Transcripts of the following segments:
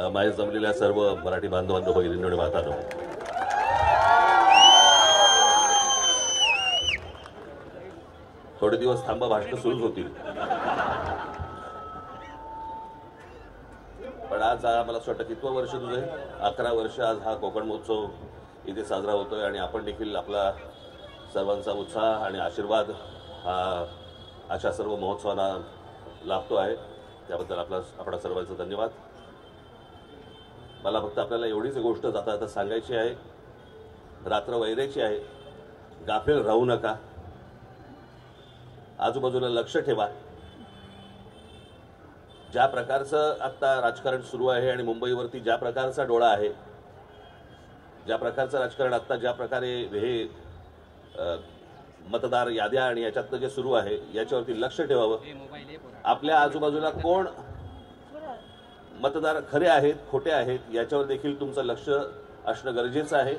माझ्या जमलेल्या सर्व मराठी बांधवांनो भगिनींनो आणि मातांनो, थोडे दिवस थांबा, भाषण सुरूच होतील. पण आज मला असं वाटतं कितवं वर्ष तुझे 11 वर्ष आज हा कोकण महोत्सव इथे साजरा होतोय आणि आपण देखील आपला सर्वांचा उत्साह आणि आशीर्वाद हा अशा सर्व महोत्सवांना लाभतो आहे. त्याबद्दल आपणा सर्वांचा धन्यवाद. मला फक्त आपल्याला एवढीच गोष्ट जाता जाता सांगायची आहे. रात्र वैराची आहे, गाफील राहू नका, आजूबाजूला लक्ष ठेवा. ज्या प्रकारचं आता राजकारण सुरू आहे आणि मुंबईवरती ज्या प्रकारचा डोळा आहे, ज्या प्रकारचं राजकारण आता ज्या प्रकारे हे मतदार याद्या आणि याच्यातलं जे सुरू आहे याच्यावरती लक्ष ठेवावं. आपल्या आजूबाजूला कोण मतदार खरे आहेत खोटे आहेत याच्यावर देखील तुमचं लक्ष असणं गरजेचं आहे,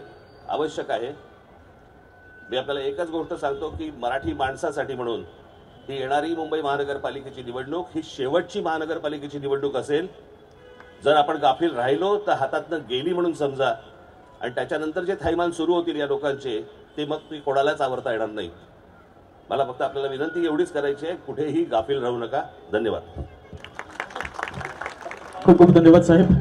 आवश्यक आहे. मी आपल्याला एकच गोष्ट सांगतो की मराठी माणसासाठी म्हणून ही येणारी मुंबई महानगरपालिकेची निवडणूक ही शेवटची महानगरपालिकेची निवडणूक असेल. जर आपण गाफील राहिलो तर हातातनं गेली म्हणून समजा, आणि त्याच्यानंतर जे थैमान सुरू होतील या लोकांचे ते मग ती कोणालाच आवरता येणार नाही. मला फक्त आपल्याला विनंती एवढीच करायची आहे, कुठेही गाफील राहू नका. धन्यवाद. खूप खूप धन्यवाद साहेब.